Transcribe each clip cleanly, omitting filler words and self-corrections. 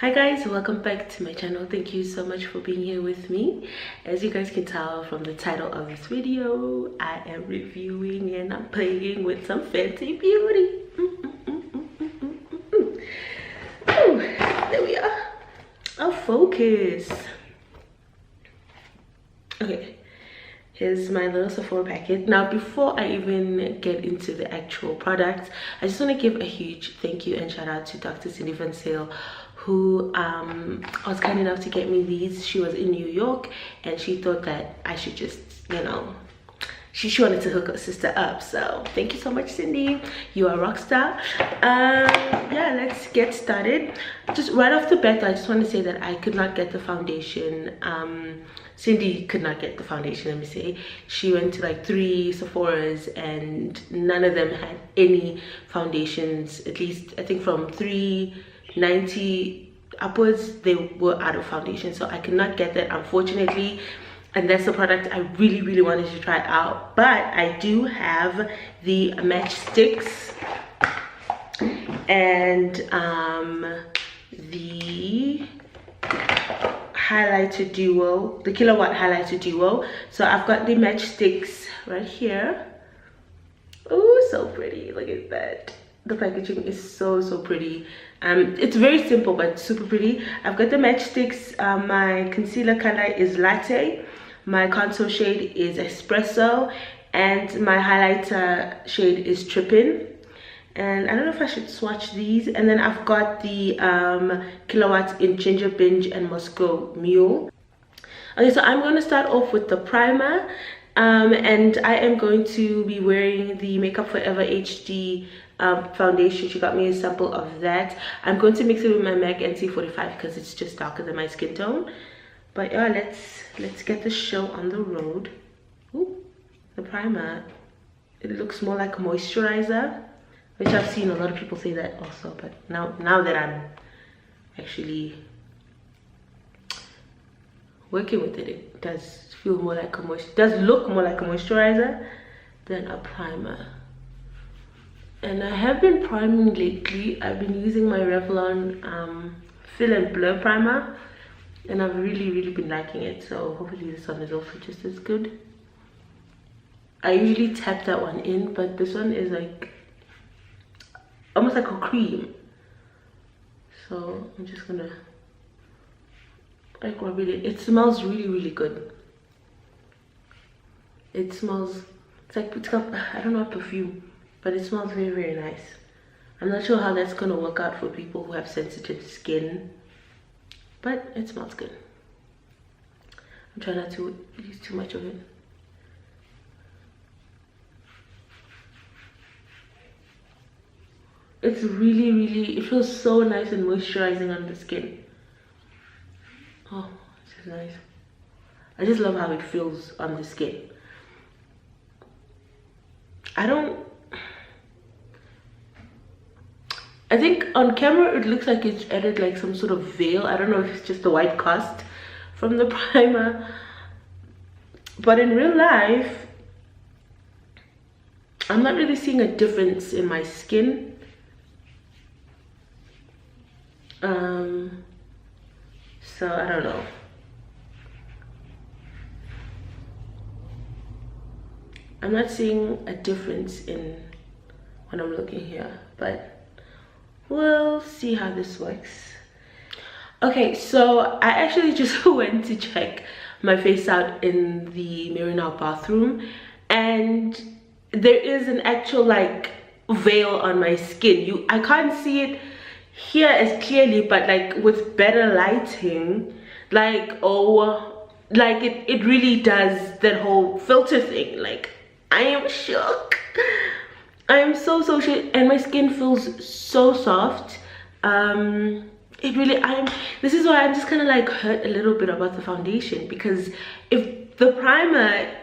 Hi guys, welcome back to my channel. Thank you so much for being here with me. As you guys can tell from the title of this video, I am reviewing and I'm playing with some Fenty Beauty. Ooh, there we are. I'll focus. Okay, here's my little Sephora packet. Now before I even get into the actual product, I just want to give a huge thank you and shout out to Dr. Cindy Van Sale, who was kind enough to get me these. She was in New York and she thought that I should just, you know, she wanted to hook her sister up. So thank you so much, Cindy. You are a rock star. Yeah, let's get started. Just right off the bat, I just want to say that I could not get the foundation. Cindy could not get the foundation, let me say. She went to like 3 Sephora's and none of them had any foundations. At least I think from 390 upwards they were out of foundation, so I could not get that, unfortunately. And that's the product I really wanted to try out. But I do have the Matchsticks and the highlighter duo, the Killawatt highlighter duo. So I've got the Matchsticks right here. Oh, so pretty. Look at that. The packaging is so pretty. It's very simple but super pretty. I've got the Matchsticks. My concealer color is Latte, my contour shade is Espresso, and my highlighter shade is Trippin. And I don't know if I should swatch these. And then I've got the Killawatt in Ginger, Binge, and Moscow Mule. Okay, so I'm going to start off with the primer. And I am going to be wearing the Makeup Forever HD foundation. She got me a sample of that. I'm going to mix it with my MAC NC45 because it's just darker than my skin tone. But yeah, let's get the show on the road. Ooh, the primer, it looks more like a moisturizer, which I've seen a lot of people say that also. But now that I'm actually working with it, it does feel more like a does look more like a moisturizer than a primer. And I have been priming lately. I've been using my Revlon Fill and Blur primer, and I've really been liking it. So hopefully this one is also just as good. I usually tap that one in, but this one is like almost like a cream. So I'm just gonna like rub it in. It smells really good. It smells, it's like, it's got, I don't know, perfume, but it smells very nice. I'm not sure how that's gonna work out for people who have sensitive skin, but it smells good. I'm trying not to use too much of it. It's really, it feels so nice and moisturizing on the skin. Oh, this is nice. I just love how it feels on the skin. I think on camera it looks like it's added like some sort of veil. I don't know if it's just the white cast from the primer, but in real life I'm not really seeing a difference in my skin. So I don't know. I'm not seeing a difference in when I'm looking here, but we'll see how this works. Okay, so I actually just went to check my face out in the mirror in our bathroom, and there is an actual like veil on my skin. I can't see it here as clearly, but like with better lighting, like it really does that whole filter thing. Like, I am shook. I am so shook, and my skin feels so soft. This is why I'm just kind of like hurt a little bit about the foundation, because if the primer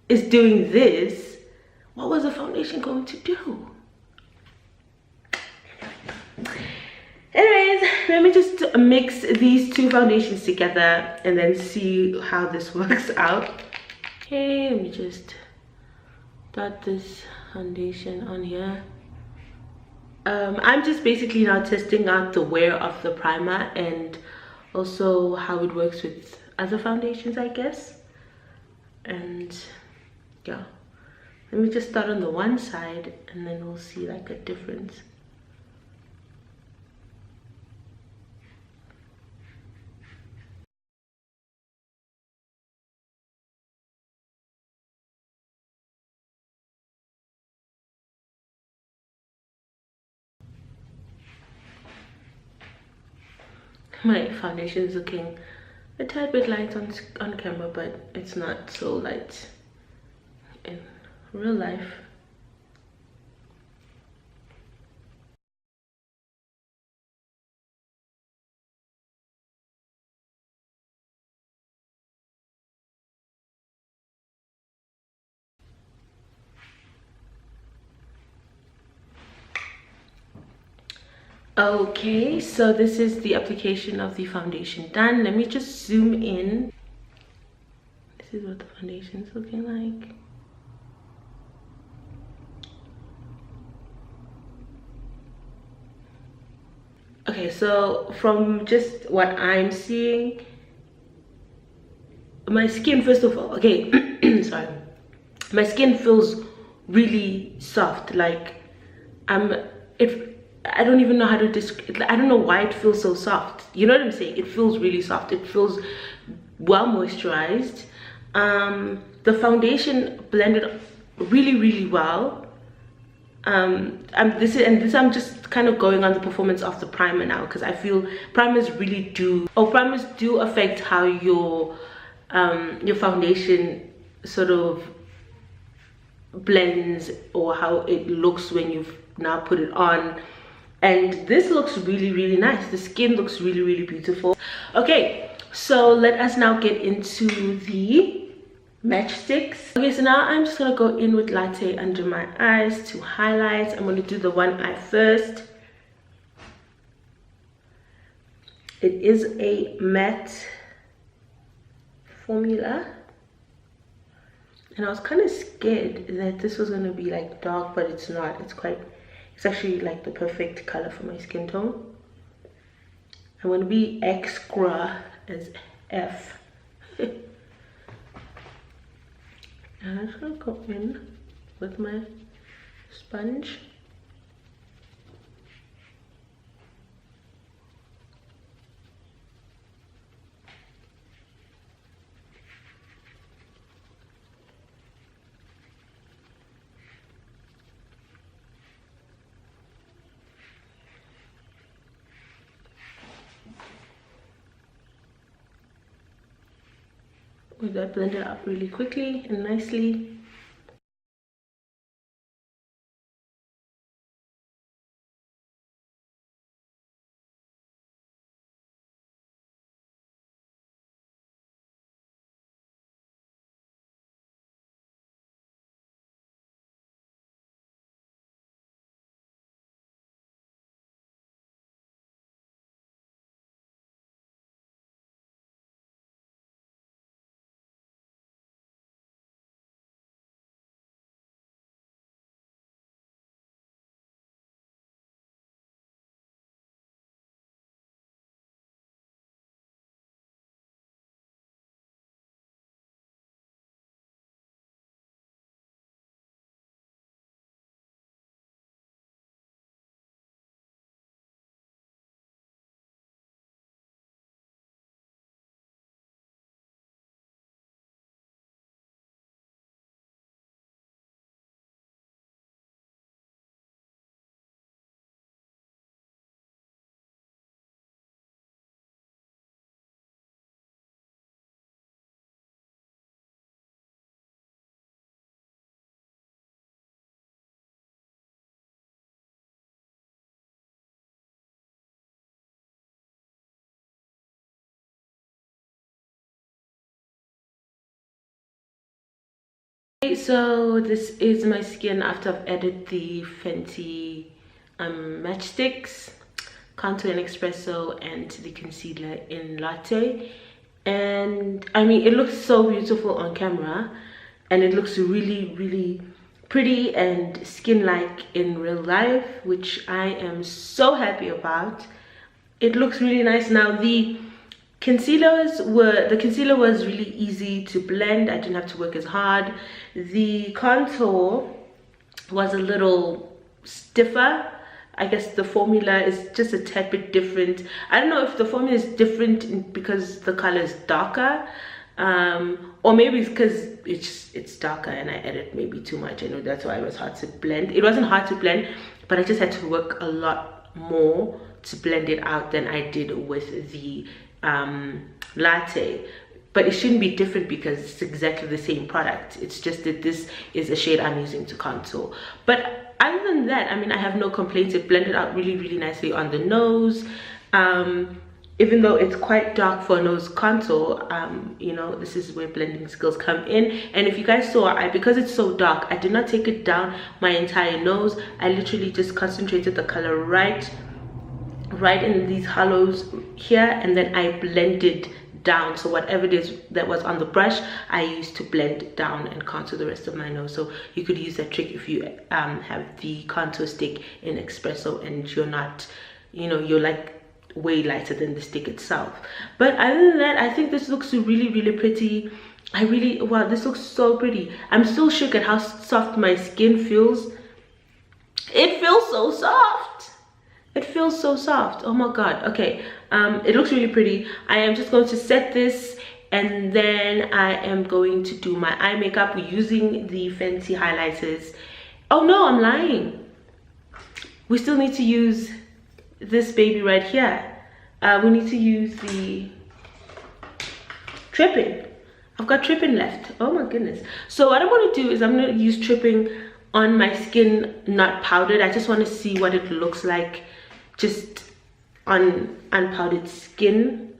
is doing this, what was the foundation going to do? Anyways, let me just mix these two foundations together and then see how this works out. Okay, let me just dot this foundation on here. I'm just basically now testing out the wear of the primer and also how it works with other foundations, I guess. And yeah, let me just start on the one side and then we'll see like a difference. My foundation is looking a tad bit light on camera, but it's not so light in real life. Okay, so this is the application of the foundation done. Let me just zoom in. This is what the foundation is looking like. Okay, so from just what I'm seeing, my skin, first of all, okay, sorry, my skin feels really soft. Like I don't even know how to describe. I don't know why it feels so soft. You know what I'm saying? It feels really soft. It feels well moisturized. The foundation blended really well. I'm just kind of going on the performance of the primer now, because I feel primers do affect how your foundation sort of blends, or how it looks when you've now put it on. And this looks really nice. The skin looks really beautiful. Okay, so let us now get into the Matchsticks. Okay, so now I'm just gonna go in with Latte under my eyes to highlight. I'm gonna do the one eye first. It is a matte formula, and I was kind of scared that this was gonna be like dark, but it's not. It's actually like the perfect color for my skin tone. I'm gonna be extra as F. And I'm just gonna go in with my sponge. With that, blend it up really quickly and nicely. Okay, so this is my skin after I've added the Fenty Matchsticks, contour in Espresso, and the concealer in Latte. And I mean, it looks so beautiful on camera, and it looks really pretty and skin-like in real life, which I am so happy about. It looks really nice. Now the concealer was really easy to blend. I didn't have to work as hard. The contour was a little stiffer. I guess the formula is just a tad bit different. I don't know if the formula is different because the color is darker, or maybe it's because it's darker and I added maybe too much. I know that's why it was hard to blend. It wasn't hard to blend, but I just had to work a lot more to blend it out than I did with the Latte. But it shouldn't be different because it's exactly the same product. It's just that this is a shade I'm using to contour. But other than that, I mean, I have no complaints. It blended out really nicely on the nose. Even though it's quite dark for a nose contour, you know, this is where blending skills come in. And if you guys saw, because it's so dark, I did not take it down my entire nose. I literally just concentrated the color right in these hollows here, and then I blended down. So whatever it is that was on the brush, I used to blend down and contour the rest of my nose. So you could use that trick if you have the contour stick in Espresso and you're not, you know, you're like way lighter than the stick itself. But other than that, I think this looks really pretty. Wow, this looks so pretty. I'm still shook at how soft my skin feels. It feels so soft. It feels so soft. Oh my god. Okay, it looks really pretty. I am just going to set this, and then I am going to do my eye makeup using the Fenty highlighters. Oh no, I'm lying. We still need to use this baby right here. We need to use the Trippin. I've got Trippin left. Oh my goodness. So what I'm going to do is I'm going to use Trippin on my skin, not powdered. I just want to see what it looks like just on unpowdered skin.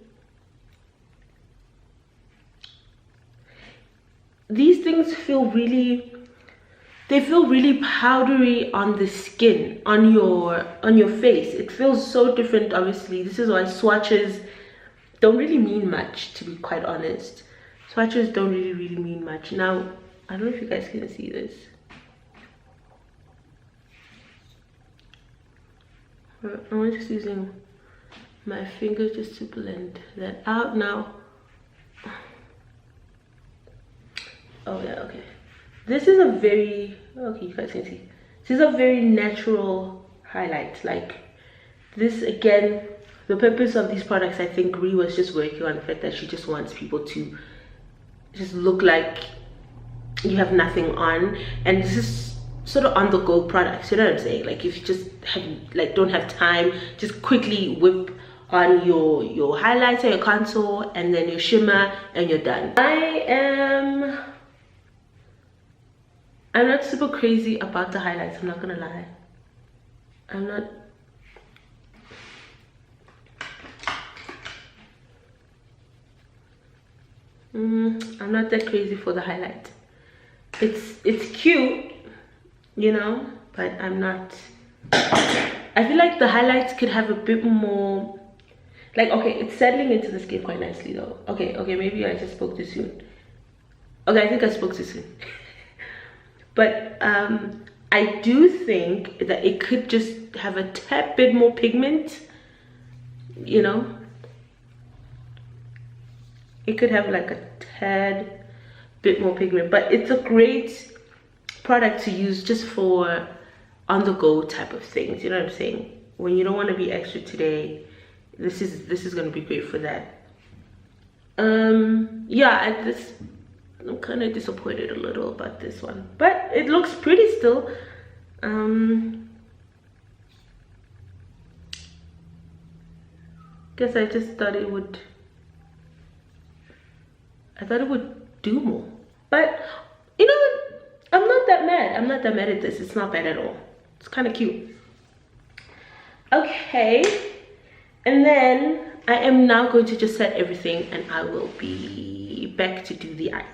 These things feel really, they feel really powdery on the skin, on your face. It feels so different. Obviously, this is why swatches don't really mean much, to be quite honest. Swatches don't really mean much. Now, I don't know if you guys can see this. I'm just using my finger just to blend that out now. Oh yeah, okay. This is a very, okay, you guys can see. This is a very natural highlight. Like this, again, the purpose of these products, I think Ree was just working on the fact that she just wants people to just look like you have nothing on. And this is sort of on the go products, you know what I'm saying? Like if you just don't have time, just quickly whip on your highlighter, your contour, and then your shimmer, and you're done. I'm not super crazy about the highlights, I'm not gonna lie. I'm not that crazy for the highlight. It's cute, you know, but I'm not. I feel like the highlights could have a bit more, like, okay, it's settling into the skin quite nicely though. Okay, maybe I just spoke too soon. Okay, I think I spoke too soon. But I do think that it could just have a tad bit more pigment, you know. It could have like a tad bit more pigment, but it's a great product to use just for on the go type of things, you know what I'm saying? When you don't want to be extra today, this is going to be great for that. Yeah, I'm kind of disappointed a little about this one, but it looks pretty still. Guess I just thought it would do more, but you know, I'm not that mad at this. It's not bad at all. It's kind of cute. Okay, and then I am now going to just set everything, and I will be back to do the eyes.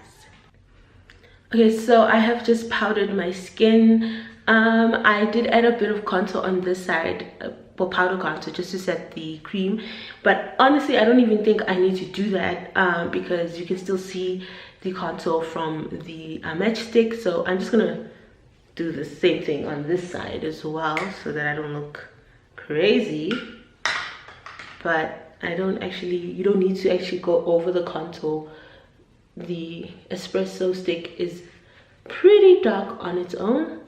Okay, so I have just powdered my skin. I did add a bit of contour on this side, for powder contour, just to set the cream, but honestly I don't even think I need to do that because you can still see the contour from the Matchsticks. So I'm just gonna do the same thing on this side as well so that I don't look crazy. But I don't actually, you don't need to actually go over the contour. The espresso stick is pretty dark on its own.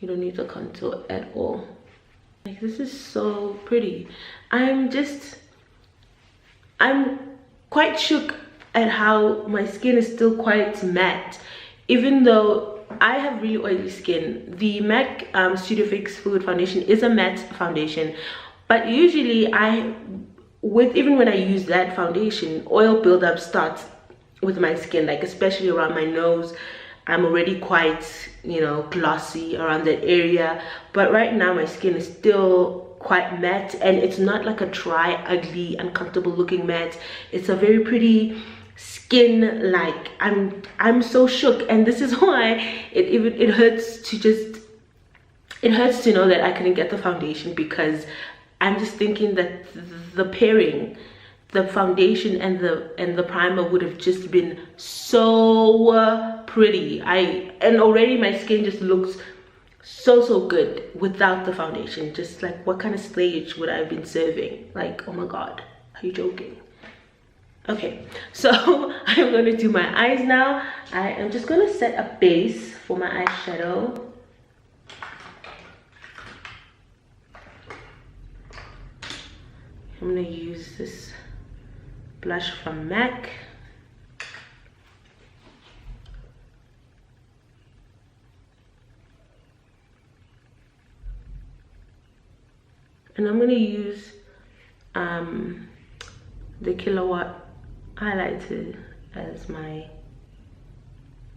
You don't need the contour at all. Like, this is so pretty. I'm quite shook at how my skin is still quite matte, even though I have really oily skin. The MAC Studio Fix Fluid Foundation is a matte foundation, but usually even when I use that foundation, oil buildup starts with my skin, like especially around my nose. I'm already quite, you know, glossy around that area, but right now my skin is still quite matte, and it's not like a dry, ugly, uncomfortable looking matte. It's a very pretty skin. Like, I'm so shook, and this is why it hurts to know that I couldn't get the foundation, because I'm just thinking that the pairing, the foundation and the primer would have just been so pretty. And already my skin just looks so good without the foundation. Just like, what kind of stage would I have been serving? Like, oh my god, are you joking? Okay, so I'm going to do my eyes now. I am just going to set a base for my eyeshadow. I'm going to use this blush from MAC. And I'm going to use the Killawatt highlighter as my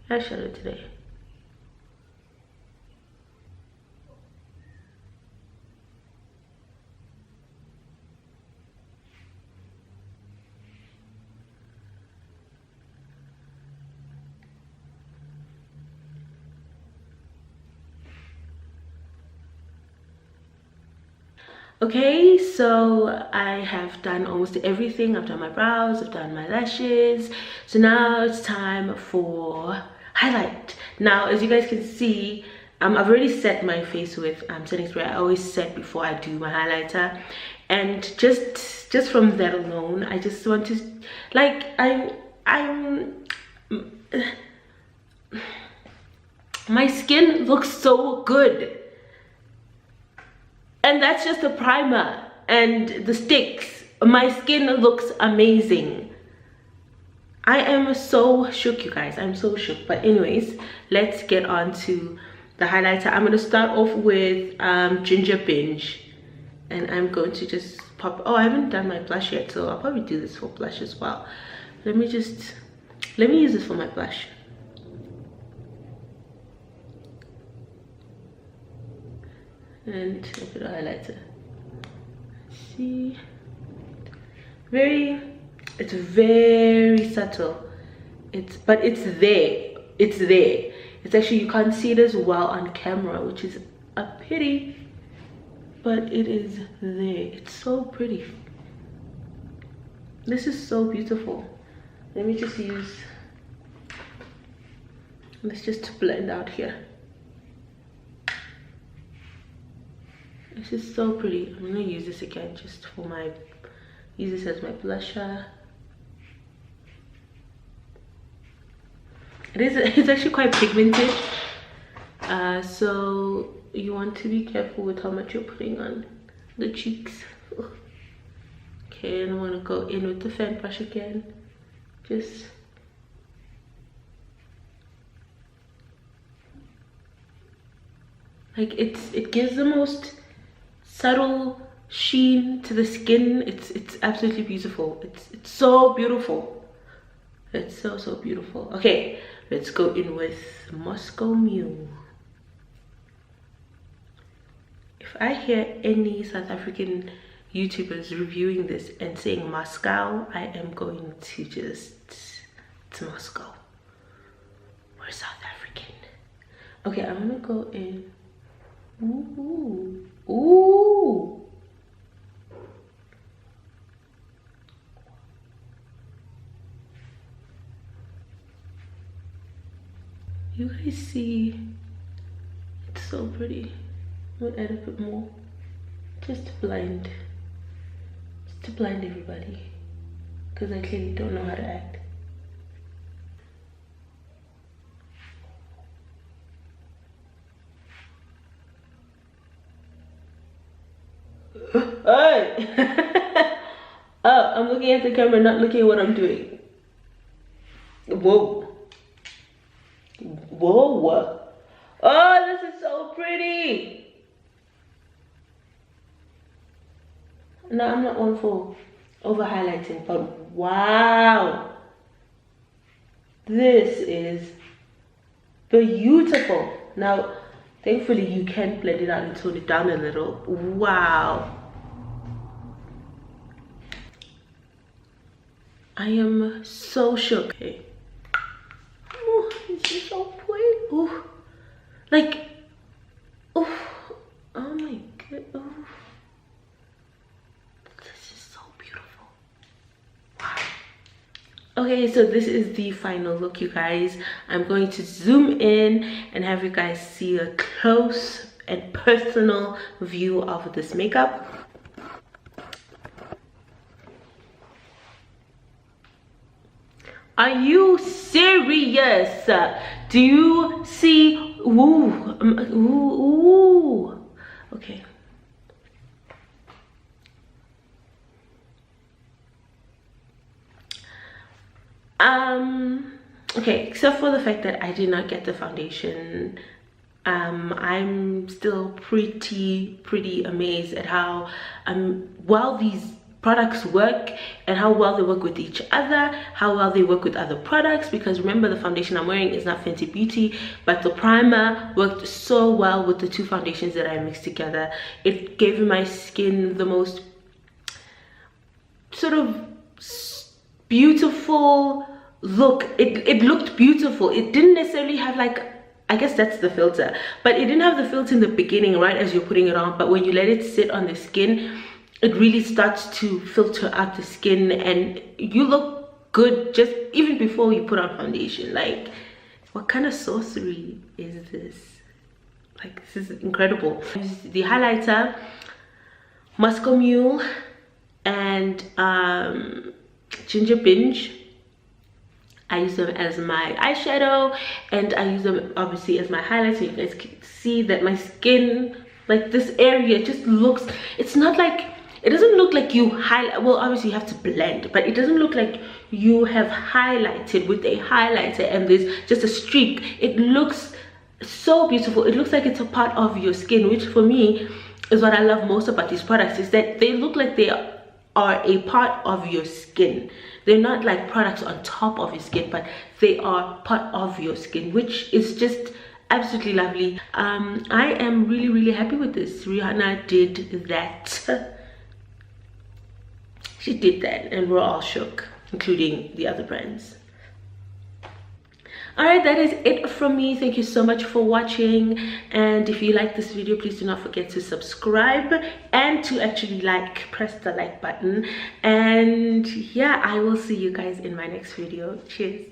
eyeshadow today. Okay, so I have done almost everything. I've done my brows, I've done my lashes. So now it's time for highlight. Now, as you guys can see, I've already set my face with setting spray. I always set before I do my highlighter. And just from that alone, I just want to, like, my skin looks so good. And that's just the primer and the sticks. My skin looks amazing. I am so shook, you guys. I'm so shook. But anyways, let's get on to the highlighter. I'm going to start off with Ginger Binge. And I'm going to just pop... Oh, I haven't done my blush yet, so I'll probably do this for blush as well. Let me use this for my blush. And a bit of highlighter. See, it's very subtle. But it's there. It's actually, you can't see it as well on camera, which is a pity, but it is there. It's so pretty. This is so beautiful. Let me just let's just blend out here. This is so pretty. I'm gonna use this again just for use this as my blusher. It's actually quite pigmented. So you want to be careful with how much you're putting on the cheeks. Okay, and I'm gonna go in with the fan brush again. Just like it gives the most subtle sheen to the skin. It's absolutely beautiful. It's so beautiful. It's so beautiful. Okay, let's go in with Moscow Mule. If I hear any South African YouTubers reviewing this and saying Moscow, I am going to it's Moscow. We're South African. Okay, I'm gonna go in. Ooh. You guys see so pretty. I'm gonna add a bit more just to blind everybody, because I clearly don't know how to act. Hey! Oh, I'm looking at the camera, not looking at what I'm doing. Whoa. Whoa. Oh, this is so pretty. No, I'm not one for over highlighting, but wow. This is beautiful. Now, thankfully you can blend it out and tone it down a little. Wow. I am so shook. Okay. Oh, this is so pretty. Oh, like, oh my god. Oh, this is so beautiful. Wow. Okay, so this is the final look, you guys. I'm going to zoom in and have you guys see a close and personal view of this makeup. Are you serious? Do you see? Ooh. Okay. Okay, except for the fact that I did not get the foundation, I'm still pretty amazed at how well these products work and how well they work with each other, how well they work with other products. Because remember, the foundation I'm wearing is not Fenty Beauty, but the primer worked so well with the two foundations that I mixed together. It gave my skin the most sort of beautiful look. It looked beautiful. It didn't necessarily have, like, I guess that's the filter, but it didn't have the filter in the beginning, right, as you're putting it on. But when you let it sit on the skin, it really starts to filter out the skin and you look good just even before you put on foundation. Like, what kind of sorcery is this? Like, this is incredible. The highlighter, Mule, and Ginger Binge. I use them as my eyeshadow, and I use them obviously as my highlight, so you guys can see that my skin, like this area, just looks, it's not like, it doesn't look like you highlight, well obviously you have to blend, but it doesn't look like you have highlighted with a highlighter and there's just a streak. It looks so beautiful. It looks like it's a part of your skin, which for me is what I love most about these products, is that they look like they are a part of your skin. They're not like products on top of your skin, but they are part of your skin, which is just absolutely lovely. I am really happy with this. Rihanna did that. She did that and we're all shook, including the other brands. Alright, that is it from me. Thank you so much for watching, and if you like this video, please do not forget to subscribe and to actually press the like button. And yeah, I will see you guys in my next video. Cheers.